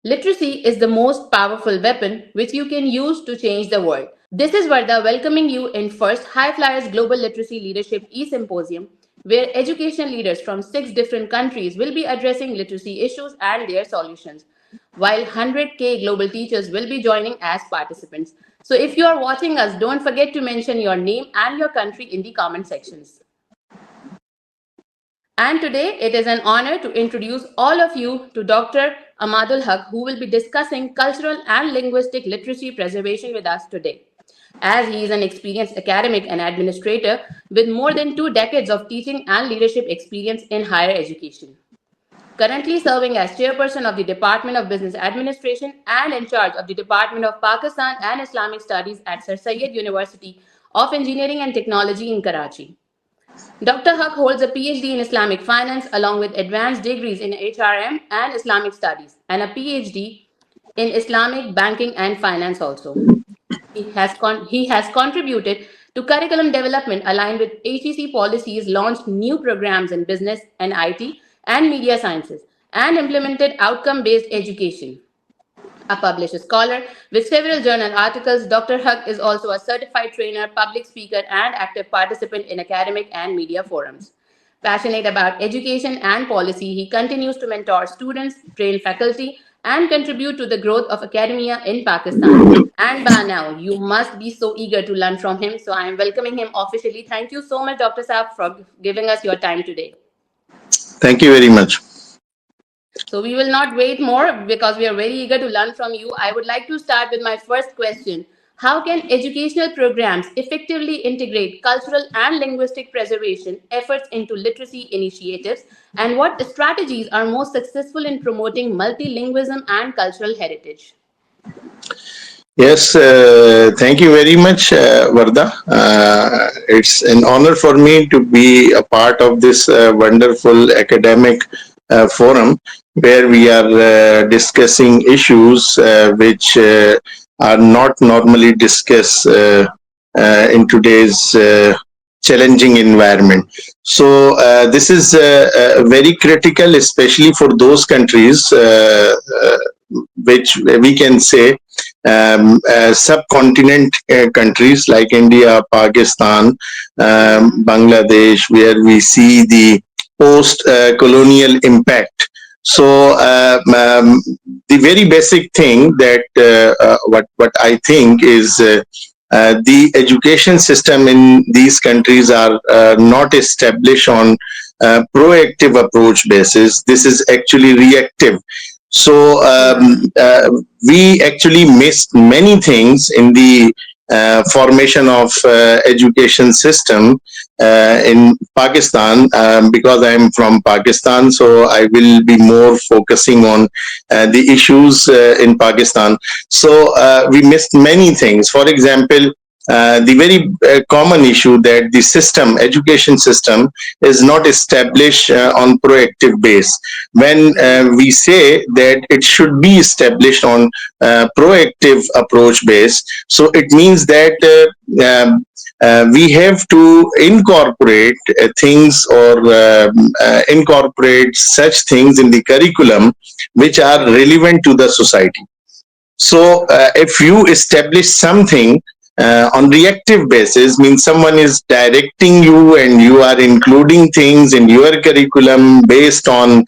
Literacy is the most powerful weapon which you can use to change the world. This is Varda welcoming you in first Highflyers Global Literacy Leadership e-Symposium, where education leaders from 6 different countries will be addressing literacy issues and their solutions, while 100K global teachers will be joining as participants. So if you are watching us, don't forget to mention your name and your country in the comment sections. And today it is an honor to introduce all of you to Dr. Ahmadul Haq, who will be discussing cultural and linguistic literacy preservation with us today. As he is an experienced academic and administrator with more than 2 decades of teaching and leadership experience in higher education. Currently serving as chairperson of the Department of Business Administration and in charge of the Department of Pakistan and Islamic Studies at Sir Syed University of Engineering and Technology in Karachi. Dr. Haq holds a Ph.D. in Islamic Finance along with advanced degrees in HRM and Islamic Studies and a Ph.D. in Islamic Banking and Finance also. He has contributed to curriculum development aligned with HEC policies, launched new programs in business and IT and media sciences, and implemented outcome-based education. A published scholar with several journal articles, Dr. Haq is also a certified trainer, public speaker, and active participant in academic and media forums. Passionate about education and policy, he continues to mentor students, train faculty, and contribute to the growth of academia in Pakistan. And by now, you must be so eager to learn from him. So I am welcoming him officially. Thank you so much, Dr. Saab, for giving us your time today. Thank you very much. So we will not wait more because we are very eager to learn from you. I would like to start with my first question. How can educational programs effectively integrate cultural and linguistic preservation efforts into literacy initiatives? And what strategies are most successful in promoting multilingualism and cultural heritage? Yes, thank you very much, Varda. It's an honor for me to be a part of this wonderful academic forum where we are discussing issues which are not normally discussed in today's challenging environment. So this is very critical, especially for those countries which we can say subcontinent countries like India, Pakistan, Bangladesh, where we see the post-colonial impact. So the very basic thing that what I think is the education system in these countries are not established on proactive approach basis. This is actually reactive. So we actually missed many things in the formation of education system in Pakistan. Because I am from Pakistan, so I will be more focusing on the issues in Pakistan. So we missed many things. For example, the very common issue that the system, education system, is not established on proactive base. When we say that it should be established on proactive approach base, so it means that we have to incorporate things or incorporate such things in the curriculum which are relevant to the society. So if you establish something on reactive basis, means someone is directing you and you are including things in your curriculum based on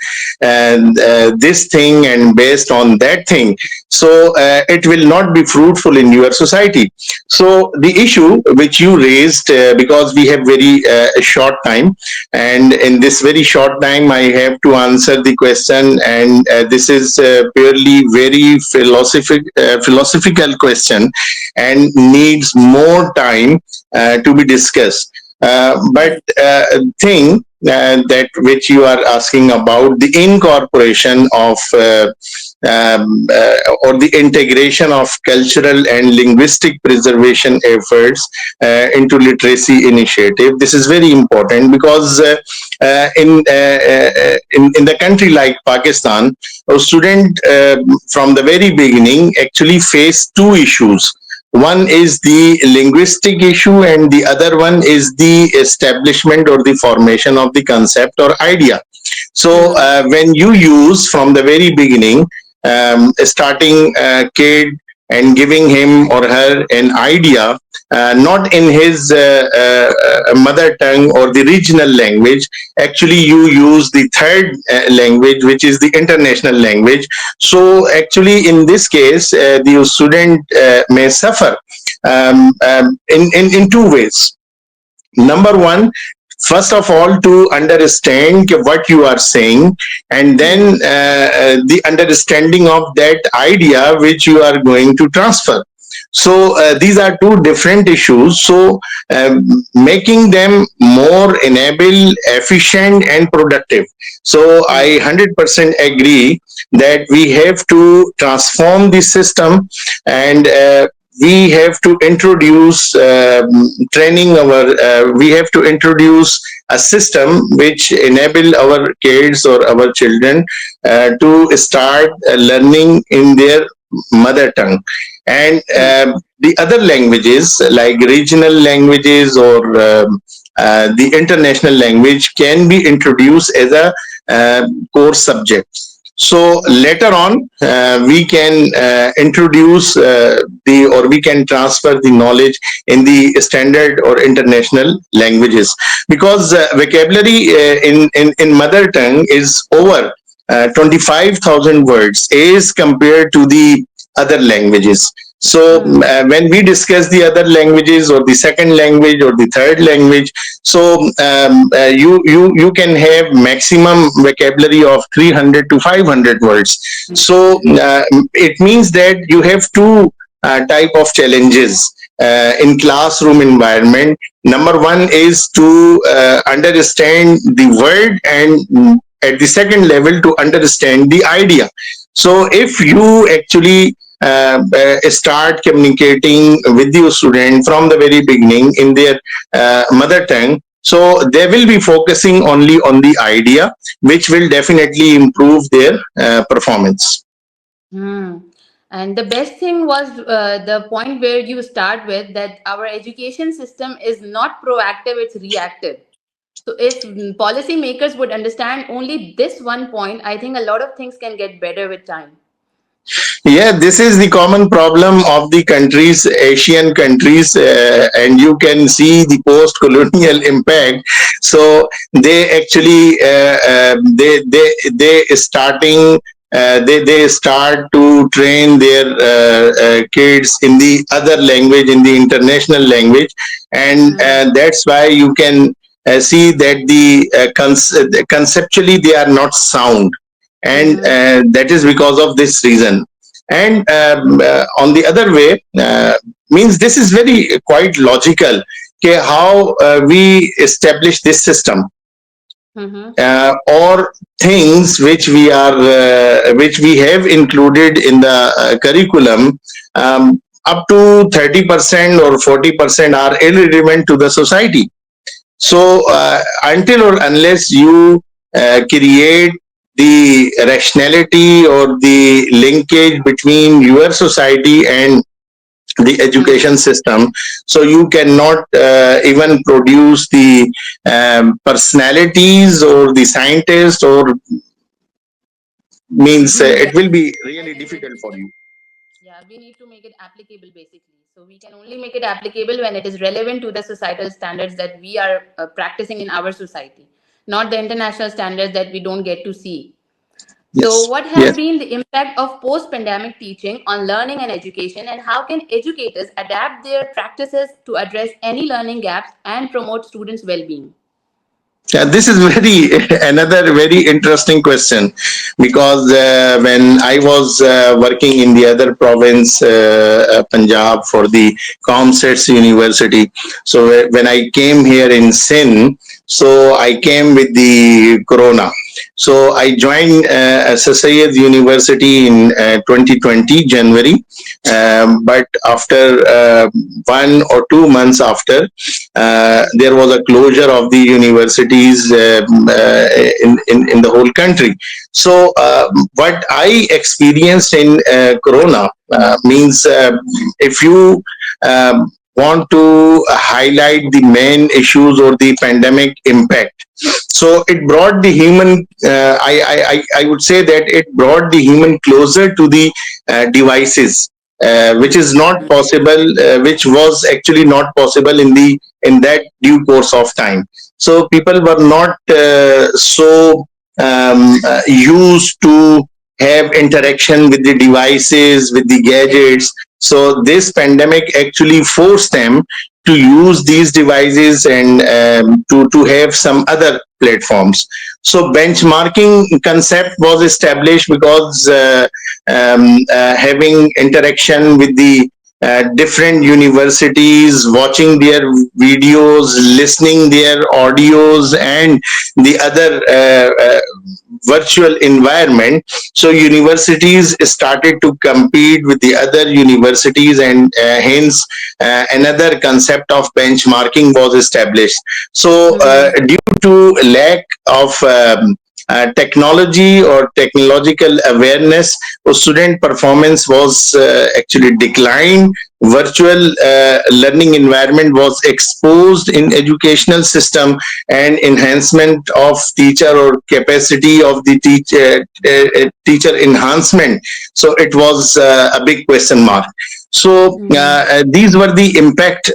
this thing and based on that thing. So it will not be fruitful in your society. So the issue which you raised, because we have very short time, and in this very short time I have to answer the question, and this is purely very philosophical question and needs more time to be discussed. But thing that which you are asking about, the incorporation of or the integration of cultural and linguistic preservation efforts into literacy initiative. This is very important because in the country like Pakistan, a student from the very beginning actually face two issues. One is the linguistic issue and the other one is the establishment or the formation of the concept or idea. So when you use from the very beginning starting a kid and giving him or her an idea, not in his mother tongue or the regional language. Actually, you use the third language, which is the international language. So, actually, in this case, the student may suffer in two ways. Number one, first of all, to understand what you are saying, and then Hmm. the understanding of that idea which you are going to transfer. So these are two different issues. So making them more enable, efficient, and productive. So I Hmm. 100% agree that we have to transform the system, and we have to introduce training our we have to introduce a system which enable our kids or our children to start learning in their mother tongue, and Hmm. the other languages like regional languages or the international language can be introduced as a core subject. So Okay. later on, we can introduce the or we can transfer the knowledge in the standard or international languages, because vocabulary in mother tongue is over 25,000 words as compared to the other languages. So Hmm. when we discuss the other languages or the second language or the third language, so you can have maximum vocabulary of 300 to 500 words. So it means that you have two type of challenges in classroom environment. Number one is to understand the word, and at the second level to understand the idea. So if you actually start communicating with your student from the very beginning in their mother tongue, so they will be focusing only on the idea, which will definitely improve their performance. Hmm. And the best thing was the point where you start with that our education system is not proactive, it's reactive. So if policymakers would understand only this one point, I think a lot of things can get better with time. Yeah, this is the common problem of the countries, Asian countries, and you can see the post-colonial impact. So they actually they starting they start to train their kids in the other language, in the international language, and Hmm. that's why you can see that the conceptually they are not sound, and Mm-hmm. that is because of this reason. And on the other way, means this is very quite logical. Okay, how we establish this system, Mm-hmm. or things which we have included in the curriculum, up to 30% or 40% are irrelevant to the society. So until or unless you create the rationality or the linkage between your society and the Hmm. education system, so you cannot even produce the personalities or the scientists, or means it Yeah. will be really Like I said, difficult for you. yeah, we need to make it applicable basically. So we can only make it applicable when it is relevant to the societal standards that we are practicing in our society, not the international standards that we don't get to see. So, Yes, what has yes. been the impact of post pandemic teaching on learning and education, and how can educators adapt their practices to address any learning gaps and promote students' well being? Yeah, this is very another very interesting question, because when I was working in the other province, Punjab, for the COMSATS University, so when I came here in Sindh, so I came with the Corona. So I joined SSUET University in 2020 January, but after 1 or 2 months after, there was a closure of the universities in the whole country. So what I experienced in Corona means if you um, want to highlight the main issues or the pandemic impact. So it brought the human, I would say that it brought the human closer to the devices, which is not possible, which was actually not possible in that due course of time. So people were not so used to have interaction with the devices, with the gadgets. So this pandemic actually forced them to use these devices and to have some other platforms. So benchmarking concept was established because having interaction with the different universities, watching their videos, listening their audios, and the other virtual environment. So universities started to compete with the other universities, and hence another concept of benchmarking was established. So due to lack of technology or technological awareness, student performance was actually declined. Virtual learning environment was exposed in educational system, and enhancement of teacher or capacity of the teacher enhancement. So it was a big question mark. So these were the impact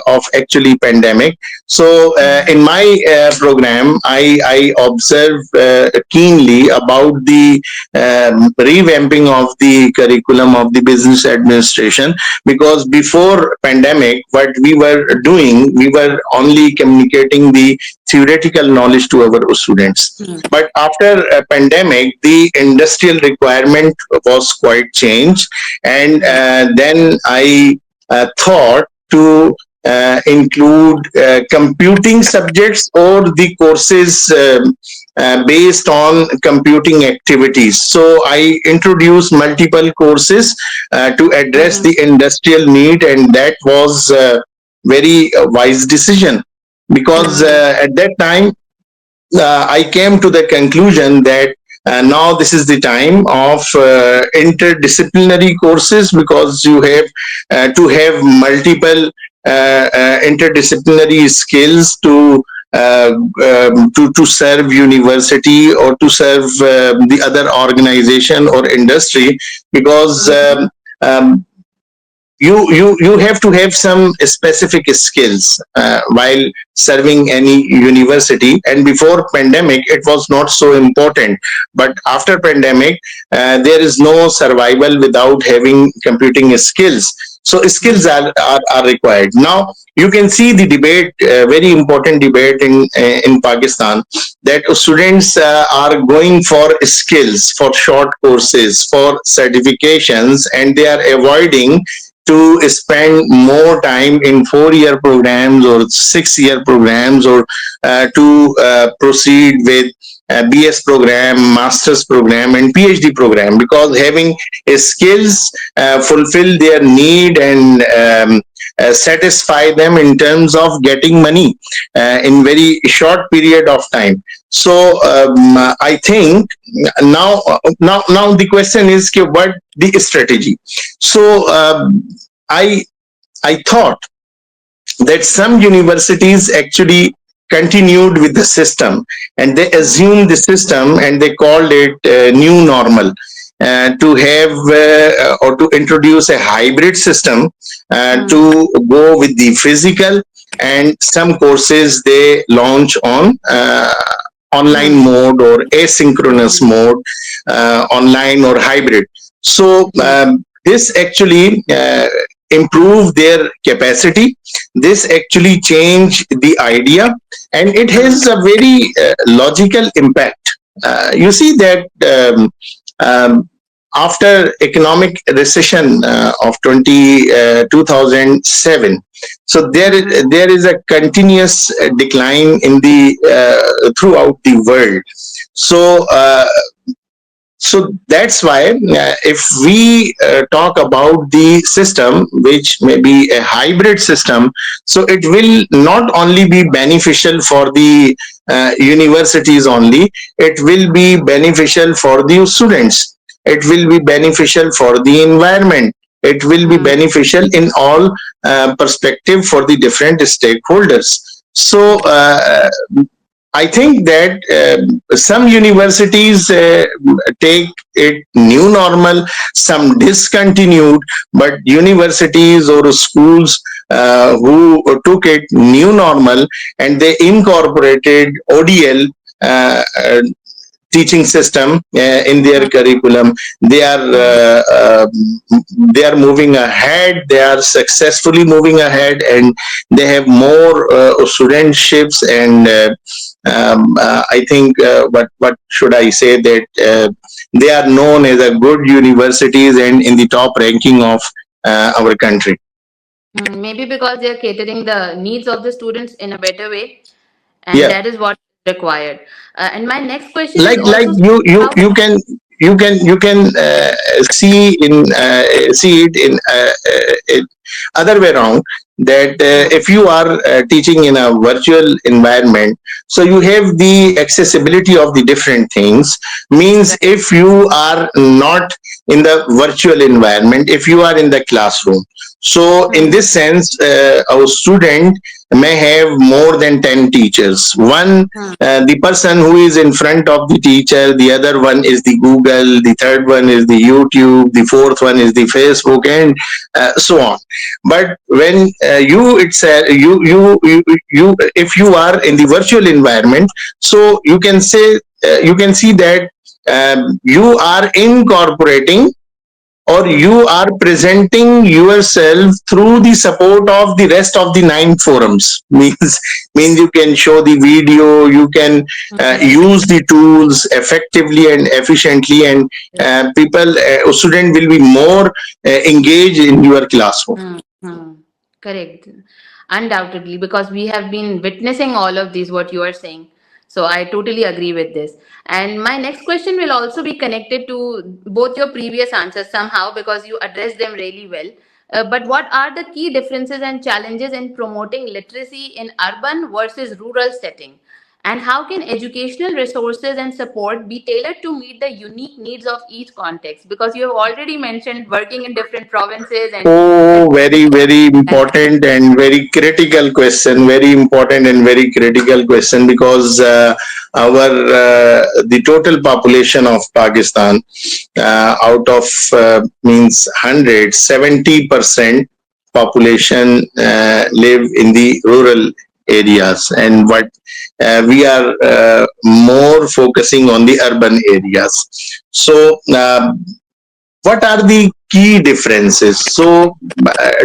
of actually pandemic. So in my program, I observe keenly about the revamping of the curriculum of the business administration, because before pandemic, what we were doing, we were only communicating the theoretical knowledge to our students. But after a pandemic, the industrial requirement was quite changed, and then I thought to include computing subjects or the courses based on computing activities. So I introduced multiple courses to address the industrial need, and that was a very wise decision, because at that time I came to the conclusion that now this is the time of interdisciplinary courses, because you have to have multiple interdisciplinary skills to serve university or to serve the other organization or industry, because you have to have some specific skills while serving any university. And before pandemic it was not so important, but after pandemic there is no survival without having computing skills. So skills are required. Now you can see the debate, very important debate in Pakistan, that students are going for skills, for short courses, for certifications, and they are avoiding to spend more time in 4-year programs or 6-year programs, or to proceed with BS program, master's program, and PhD program, because having skills fulfill their need and satisfy them in terms of getting money in very short period of time. So I think now the question is, what the strategy? So I I thought that some universities actually continued with the system, and they assumed the system and they called it new normal, to have or to introduce a hybrid system, to go with the physical, and some courses they launch on online mode or asynchronous mode, online or hybrid. So this actually improve their capacity. This actually change the idea, and it has a very logical impact. You see that after economic recession of 2007, so there is a continuous decline in the throughout the world. So so that's why if we talk about the system, which may be a hybrid system, so it will not only be beneficial for the universities only, it will be beneficial for the students, it will be beneficial for the environment, It will be Hmm. beneficial in all perspective for the different stakeholders. So I think that some universities take it new normal, some discontinued, but universities or schools who took it new normal and they incorporated ODL teaching system in their curriculum. They are Hmm. they are moving ahead. They are successfully moving ahead, and they have more studentships. And I think what should I say that they are known as a good universities and in the top ranking of our country. Maybe because they are catering the needs of the students in a better way, and Yeah. that is what is required. And my next question is Like also you you how. you can you can see in see it in other way around, that Hmm. if you are teaching in a virtual environment, so you have the accessibility of the different things. Means Right. if you are not in the virtual environment, if you are in the classroom, so in Hmm. this sense our student may have more than 10 teachers. One, Hmm. the person who is in front of the teacher, the other one is the Google, the third one is the YouTube, the fourth one is the Facebook, and so on. But when you it's you if you are in the virtual environment, so you can say you can see that you are incorporating or you are presenting yourself through the support of the rest of the 9 forums. Means you can show the video, you can Hmm. use the tools effectively and efficiently, and people student will be more engaged in your classroom. Hmm. Hmm. Correct. Undoubtedly, because we have been witnessing all of these, what you are saying. So I totally agree with this. And my next question will also be connected to both your previous answers somehow because you addressed them really well. But what are the key differences and challenges in promoting literacy in urban versus rural setting? And how can educational resources and support be tailored to meet the unique needs of each context? Because you have already mentioned working in different provinces and Oh, very, very and important and very critical question. Very important and very critical question, because our the total population of Pakistan, out of means 170% population live in the rural areas, and what we are more focusing on the urban areas. So what are the key differences? So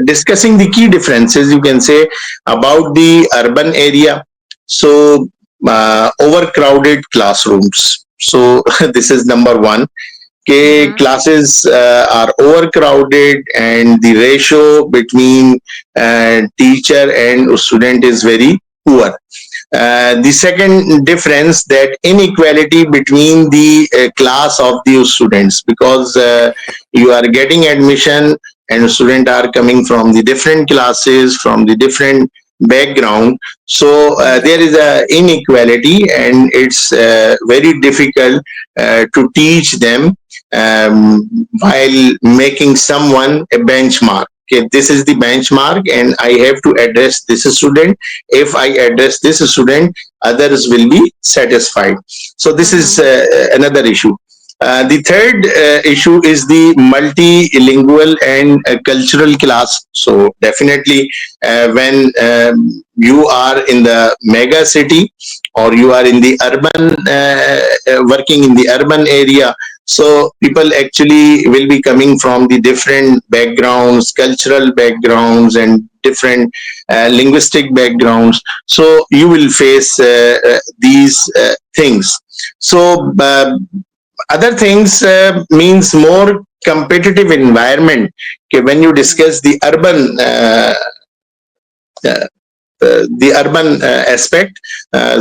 discussing the key differences, you can say about the urban area. So overcrowded classrooms. So this is number one. Okay, mm-hmm, classes are overcrowded and the ratio between teacher and student is very poor. The second difference, that inequality between the class of the students, because you are getting admission and students are coming from the different classes, from the different background. So there is a inequality, and it's very difficult to teach them while making someone a benchmark. Okay, this is the benchmark and I have to address this student. If I address this student, others will be satisfied. So this is mm-hmm, another issue. The third issue is the multilingual and cultural class. So definitely, when you are in the mega city or you are in the urban, working in the urban area, so people actually will be coming from the different backgrounds, cultural backgrounds, and different linguistic backgrounds. So you will face these things. So other things means more competitive environment. Okay, when you discuss the urban aspect,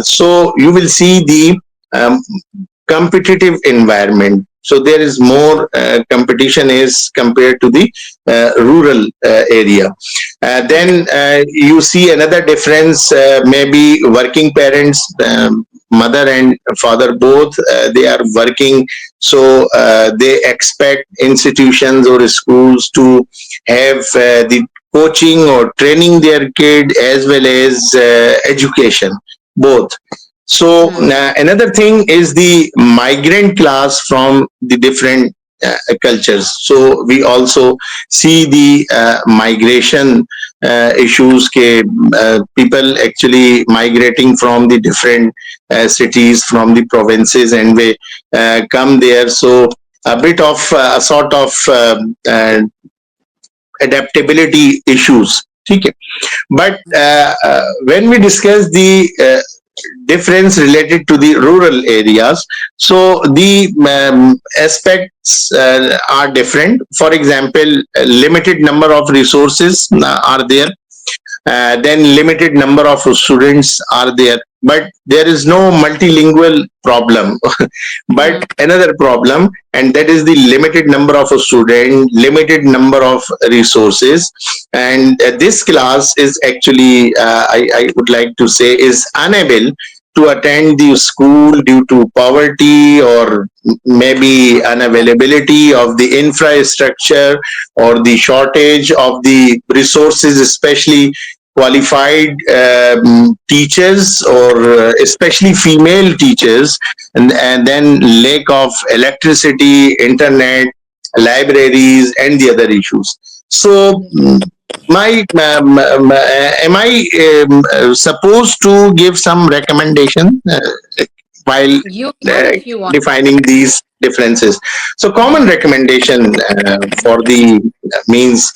so you will see the competitive environment. So there is more competition as compared to the rural area. Then you see another difference, maybe working parents, mother and father both, they are working. So they expect institutions or schools to have the coaching or training their kid as well as education, both. So another thing is the migrant class from the different cultures. So we also see the migration issues. People actually migrating from the different cities, from the provinces, and we come there. So a bit of a sort of adaptability issues. Okay. But when we discuss the difference related to the rural areas, so the aspects are different. For example, a limited number of resources are there, then limited number of students are there, but there is no multilingual problem. But another problem, and that is the limited number of students, limited number of resources. And this class is actually, I would like to say, is unable to attend the school due to poverty, or maybe unavailability of the infrastructure, or the shortage of the resources, especially qualified teachers, or especially female teachers, and then lack of electricity, internet, libraries, and the other issues. So my am I supposed to give some recommendation while You can if you want. defining these differences? So common recommendation for the means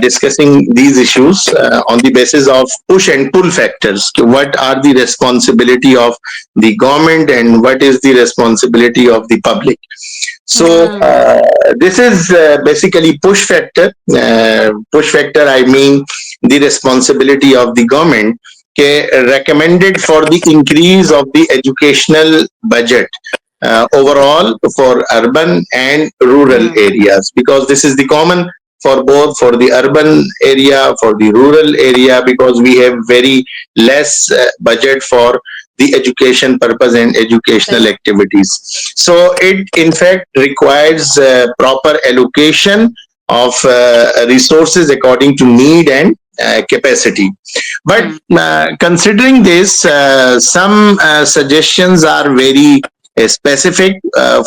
discussing these issues on the basis of push and pull factors. What are the responsibility of the government, and what is the responsibility of the public? So this is basically push factor. Push factor, I mean the responsibility of the government, okay, recommended for the increase of the educational budget overall for urban and rural areas, because this is the common for both, for the urban area, for the rural area, because we have very less budget for the education purpose and educational Correct. activities. So it in fact requires proper allocation of resources according to need and capacity. But considering this, some suggestions are very specific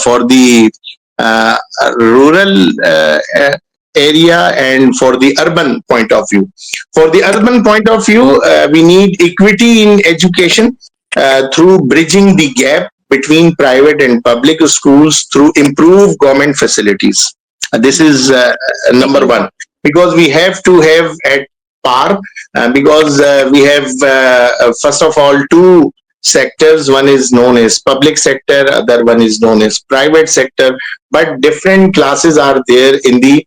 for the uh, rural area and for the urban point of view. For the urban point of view, we need equity in education through bridging the gap between private and public schools through improved government facilities. This is Very number one, important. because we have to have at par, because we have first of all two sectors. One is known as public sector, other one is known as private sector, but different classes are there in the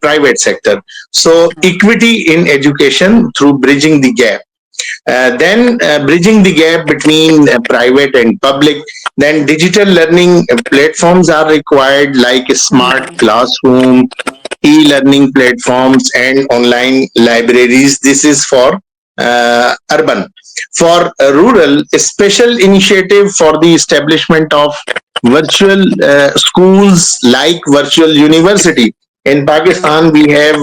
private sector. So equity in education through bridging the gap, then bridging the gap between private and public. Then digital learning platforms are required, like a smart classroom, e-learning platforms, and online libraries. This is for urban. For rural, a special initiative for the establishment of virtual schools, like virtual university. In Pakistan, we have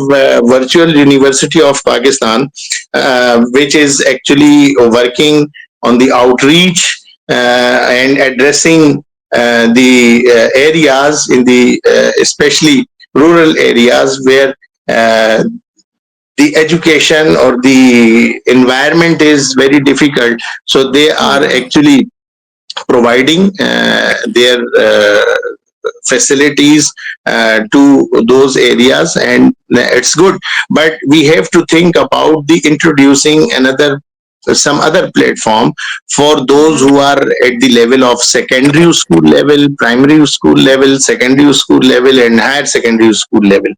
Virtual University of Pakistan, which is actually working on the outreach and addressing the areas in the especially rural areas where uh, the education or the environment is very difficult. So they are actually providing their facilities to those areas, and it's good. But we have to think about the introducing another some other platform for those who are at the level of secondary school level, primary school level, secondary school level, and higher secondary school level.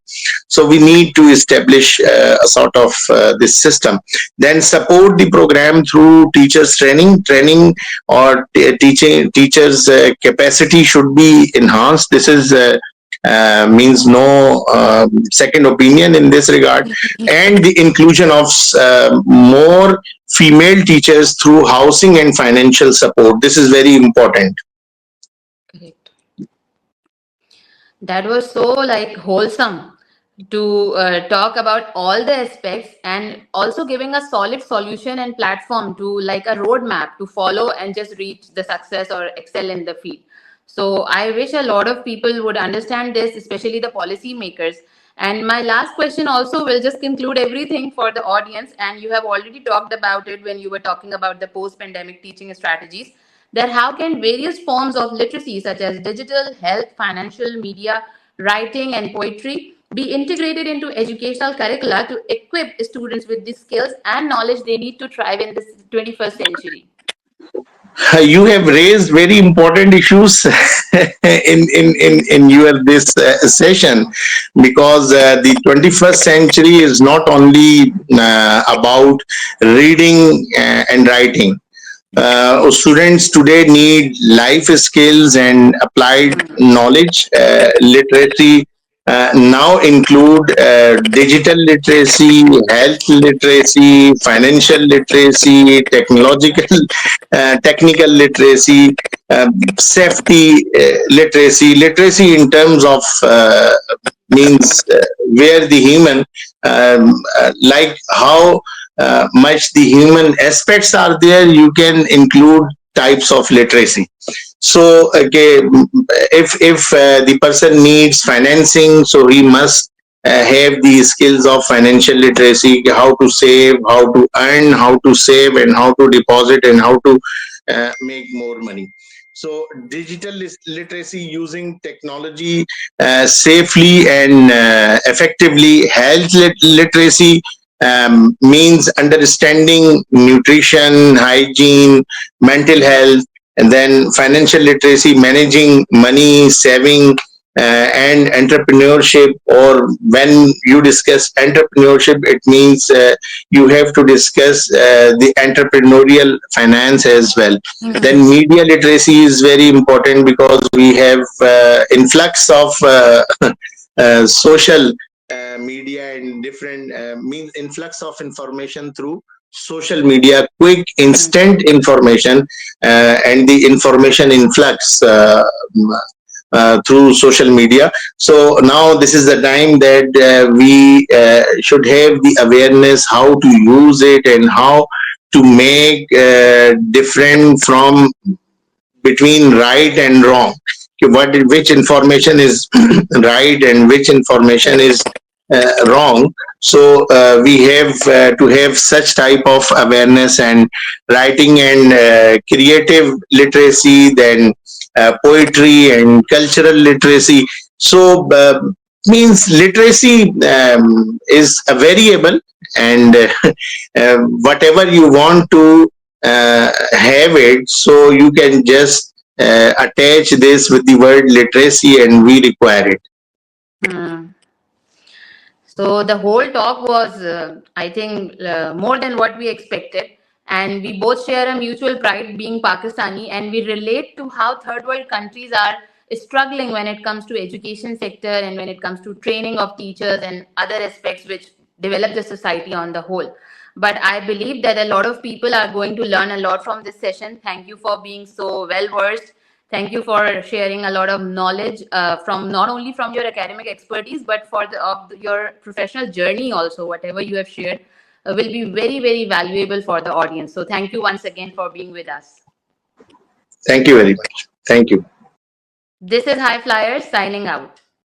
So we need to establish a sort of this system. Then support the program through teachers training, or teaching teachers capacity should be enhanced. This is means no second opinion in this regard. And the inclusion of more female teachers through housing and financial support, this is very important. Correct. That was so like wholesome to talk about all the aspects and also giving a solid solution and platform to like a roadmap to follow and just reach the success or excel in the field. So I wish a lot of people would understand this, especially the policy makers. And my last question also will just conclude everything for the audience. And you have already talked about it when you were talking about the post-pandemic teaching strategies, that how can various forms of literacy such as digital, health, financial, media, writing and poetry be integrated into educational curricula to equip students with the skills and knowledge they need to thrive in this 21st century. You have raised very important issues in your this session, because the 21st century is not only about reading and writing. Students today need life skills and applied knowledge. Literacy now include digital literacy, health literacy, financial literacy, technical literacy, safety literacy in terms of means where the human like how much the human aspects are there, you can include types of literacy. So okay, if the person needs financing, so he must have the skills of financial literacy, how to save, how to earn, how to save, and how to deposit, and how to make more money. So digital literacy, using technology safely and effectively. Health literacy means understanding nutrition, hygiene, mental health. And then financial literacy, managing money, saving, and entrepreneurship. Or when you discuss entrepreneurship, it means you have to discuss the entrepreneurial finance as well. Then media literacy is very important, because we have influx of social media and different means influx of information through social media, quick instant information, and the information influx through social media. So now this is the time that we should have the awareness how to use it, and how to make different from between right and wrong. What, which information is right and which information is wrong. So we have to have such type of awareness, and writing and creative literacy, then poetry and cultural literacy. So means literacy is a variable, and whatever you want to have it, so you can just attach this with the word literacy, and we require it. Hmm. So the whole talk was, I think, more than what we expected. And we both share a mutual pride being Pakistani, and we relate to how third world countries are struggling when it comes to education sector and when it comes to training of teachers and other aspects which develop the society on the whole. But I believe that a lot of people are going to learn a lot from this session. Thank you for being so well versed. Thank you for sharing a lot of knowledge from not only from your academic expertise but for your professional journey also. Whatever you have shared will be very valuable for the audience. So thank you once again for being with us. Thank you very much. Thank you. This is High Flyers signing out.